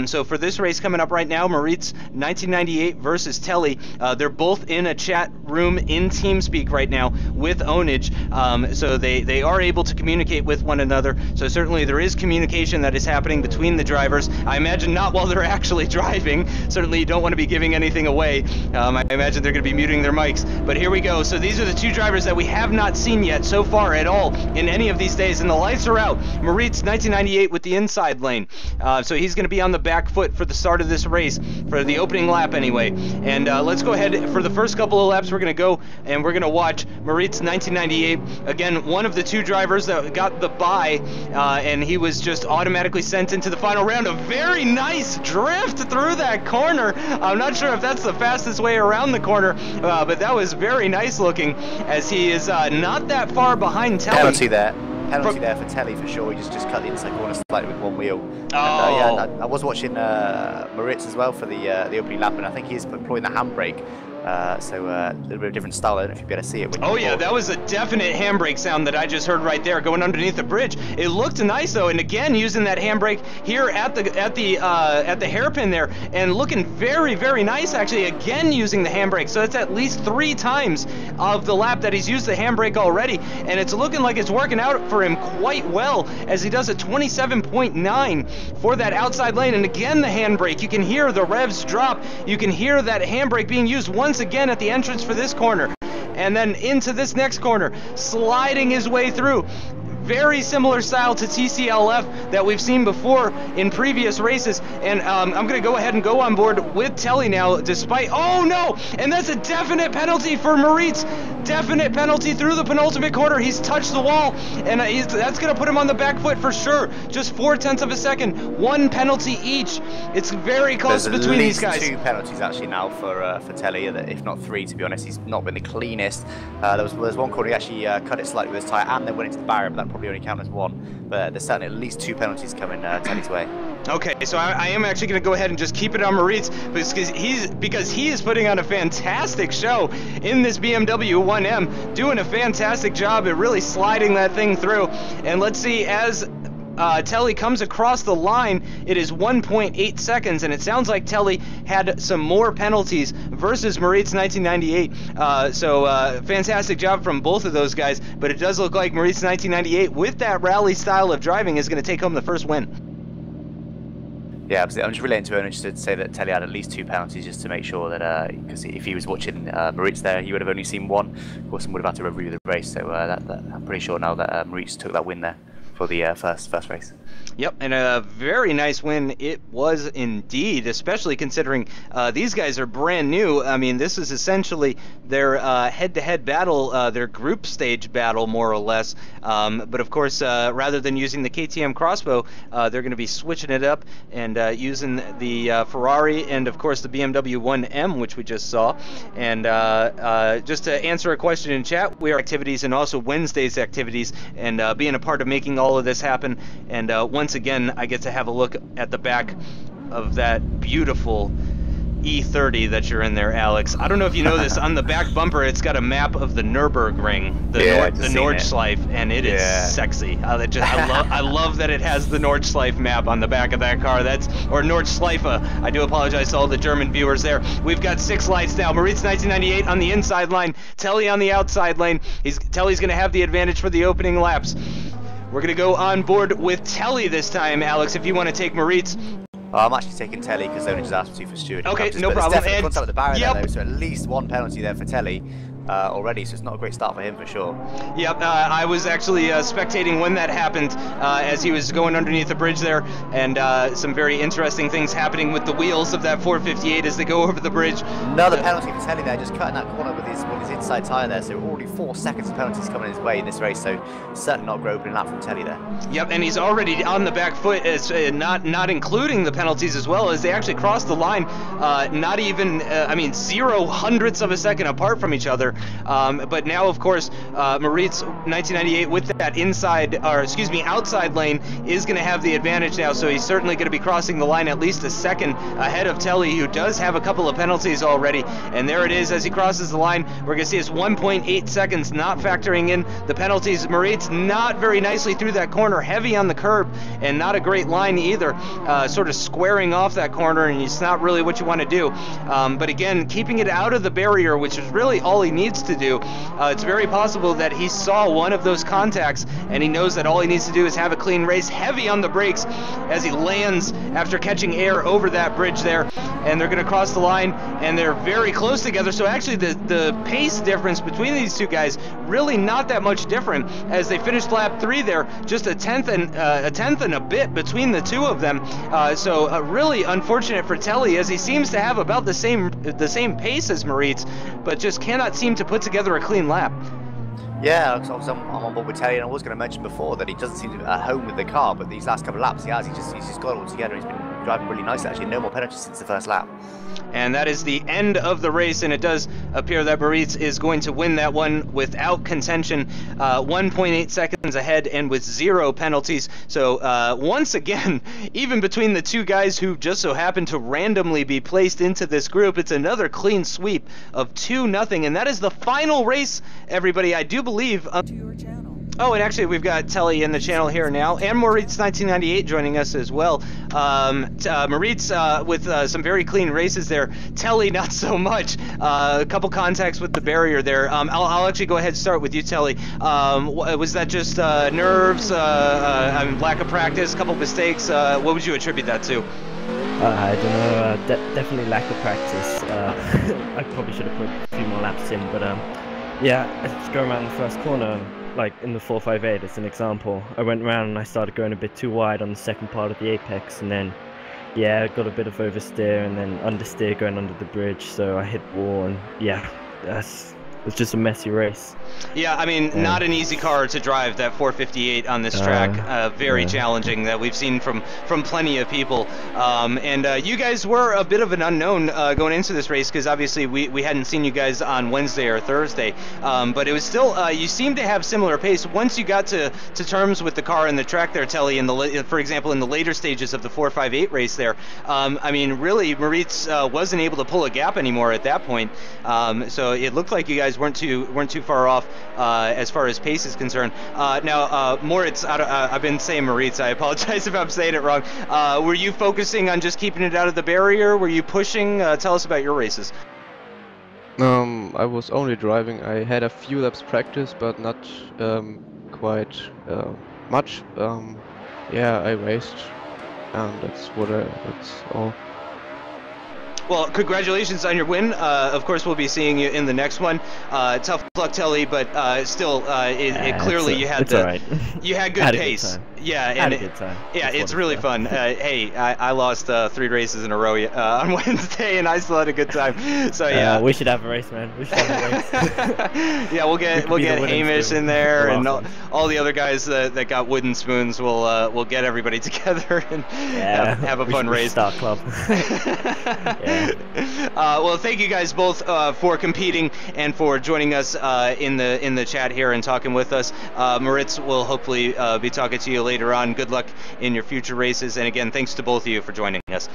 So for this race coming up right now, moritz1998 versus Teli. They're both in a chat room in TeamSpeak right now with Ownage, so they are able to communicate with one another. So certainly there is communication that is happening between the drivers. I imagine not while they're actually driving. Certainly you don't want to be giving anything away. I imagine they're going to be muting their mics. But here we go. So these are the two drivers that we have not seen yet so far at all in any of these days, and the lights are out. moritz1998 with the inside lane. So he's going to be on the back foot for the start of this race, for the opening lap anyway. And let's go ahead for the first couple of laps. We're going to go and we're going to watch moritz1998. Again, one of the two drivers that got the bye, and he was just automatically sent into the final round. A very nice drift through that corner. I'm not sure if that's the fastest way around the corner, but that was very nice looking, as he is not that far behind Teli. Penalty there. Penalty there for Teli for sure. He just cut the inside corner slightly with one wheel. Oh. And, yeah, I was watching Moritz as well for the opening lap, and I think he's employing the handbrake. So a little bit of different style. I don't know if you'll be able to see it. Oh yeah, that was a definite handbrake sound that I just heard right there, going underneath the bridge. It looked nice though, and again using that handbrake here at the hairpin there, and looking very, very nice actually. Again using the handbrake, so that's at least 3 times of the lap that he's used the handbrake already, and it's looking like it's working out for him quite well, as he does a 27.9 for that outside lane. And again the handbrake, you can hear the revs drop. You can hear that handbrake being used once again at the entrance for this corner, and then into this next corner, sliding his way through. Very similar style to TCLF that we've seen before in previous races. And I'm going to go ahead and go on board with Teli now, despite... Oh no! And that's a definite penalty for Moritz. Definite penalty through the penultimate corner. He's touched the wall, and that's going to put him on the back foot for sure. Just 0.4 of a second. 1 penalty each. It's very close between these guys. There's 2 penalties actually now for Teli, if not 3 to be honest. He's not been the cleanest. There was one corner he actually cut it slightly with his tyre and then went into the barrier, but that probably only count as 1. But there's certainly at least 2 penalties coming Teli's way. Okay, so I am actually going to go ahead and just keep it on Moritz, because he is putting on a fantastic show in this BMW 1M, doing a fantastic job at really sliding that thing through. And let's see, as Teli comes across the line, it is 1.8 seconds, and it sounds like Teli had some more penalties versus moritz1998. So fantastic job from both of those guys, but it does look like moritz1998, with that rally style of driving, is going to take home the first win. Yeah, absolutely. I'm just relating to Ernest to say that Teli had at least 2 penalties, just to make sure that, because if he was watching Moritz there, he would have only seen 1. Of course, and would have had to review the race. So I'm pretty sure now that Moritz took that win there for the first race. Yep, and a very nice win it was indeed, especially considering these guys are brand new. I mean, this is essentially their head-to-head battle, their group stage battle, more or less. But of course, rather than using the KTM crossbow, they're going to be switching it up and using the Ferrari and, of course, the BMW 1M, which we just saw. And just to answer a question in chat, we are activities and also Wednesday's activities, and being a part of making all of this happen. And once again, I get to have a look at the back of that beautiful E30 that you're in there, Alex. I don't know if you know this, on the back bumper it's got a map of the Nürburgring, the Nordschleife, and it is sexy. I love that it has the Nordschleife map on the back of that car. Or Nordschleife. I do apologize to all the German viewers there. We've got 6 lights now. moritz1998 on the inside line, Teli on the outside lane. Teli's going to have the advantage for the opening laps. We're going to go on board with Teli this time, Alex, if you want to take Moritz. I'm actually taking Teli because Ownage just asked me for steward. Okay, no problem. Definitely contact with the barrier there, though, so at least 1 penalty there for Teli already, so it's not a great start for him for sure. Yep, I was actually spectating when that happened as he was going underneath the bridge there, and some very interesting things happening with the wheels of that 458 as they go over the bridge. Another penalty for Teli there, just cutting that corner with his inside tyre there, so already 4 seconds of penalties coming his way in this race, so certainly not a great opening lap from Teli there. Yep, and he's already on the back foot, not including the penalties as well, as they actually crossed the line, not even, 0 hundredths of a second apart from each other. But now, of course, moritz1998 with that outside lane is going to have the advantage now, so he's certainly going to be crossing the line at least a second ahead of Teli, who does have a couple of penalties already. And there it is as he crosses the line. We're going to see it's 1.8 seconds, not factoring in the penalties. Moritz not very nicely through that corner, heavy on the curb, and not a great line either, sort of squaring off that corner, and it's not really what you want to do. But again, keeping it out of the barrier, which is really all he needs to do. It's very possible that he saw one of those contacts, and he knows that all he needs to do is have a clean race, heavy on the brakes as he lands after catching air over that bridge there. And they're going to cross the line, and they're very close together. So actually the pace difference between these two guys really not that much different as they finished lap 3 there, just a tenth and a bit between the two of them. So really unfortunate for Teli, as he seems to have about the same pace as Moritz, but just cannot seem to put together a clean lap. Yeah, I'm on board with Teli, and I was going to mention before that he doesn't seem to be at home with the car, but these last couple of laps he has. He's just got it all together. He's been driving really nice actually. No more penalties since the first lap. And that is the end of the race, and it does appear that Moritz is going to win that one without contention, 1.8 seconds ahead and with 0 penalties. So once again, even between the two guys who just so happen to randomly be placed into this group, it's another clean sweep of 2-0, and that is the final race, everybody. I do believe... Oh, and actually, we've got Teli in the channel here now, and moritz1998 joining us as well. Moritz with some very clean races there. Teli, not so much. A couple contacts with the barrier there. I'll actually go ahead and start with you, Teli. Was that just nerves, lack of practice, couple mistakes? What would you attribute that to? I don't know. Definitely lack of practice. I probably should have put a few more laps in, but yeah, I just go around the first corner. Like in the 458 as an example, I went around and I started going a bit too wide on the second part of the apex, and then yeah, I got a bit of oversteer and then understeer going under the bridge, so I hit wall, and yeah, it was just a messy race. Yeah, I mean, not an easy car to drive, that 458 on this track. Very challenging, that we've seen from plenty of people. And you guys were a bit of an unknown going into this race, because obviously we hadn't seen you guys on Wednesday or Thursday. But it was still, you seem to have similar pace. Once you got to terms with the car and the track there, Teli, for example, in the later stages of the 458 race there, I mean, really, Moritz wasn't able to pull a gap anymore at that point. So it looked like you guys weren't too far off as far as pace is concerned. Now, Moritz, I've been saying Moritz, I apologize if I'm saying it wrong. Were you focusing on just keeping it out of the barrier? Were you pushing? Tell us about your races. I was only driving. I had a few laps practice, but not quite much. Yeah, I raced, and that's all. Well, congratulations on your win. Of course, we'll be seeing you in the next one. Tough luck, Teli, but still, clearly you had good pace. Yeah, and a good time. Yeah, it's really fun. Hey, I lost 3 races in a row on Wednesday, and I still had a good time. So yeah, we should have a race, man. We should have a race. Yeah, we'll get Hamish in there, and all the other guys that got wooden spoons. We'll get everybody together and have a fun race. Start club. Well, thank you guys both for competing and for joining us in the chat here and talking with us. Moritz will hopefully be talking to you later on. Good luck in your future races, and again, thanks to both of you for joining us.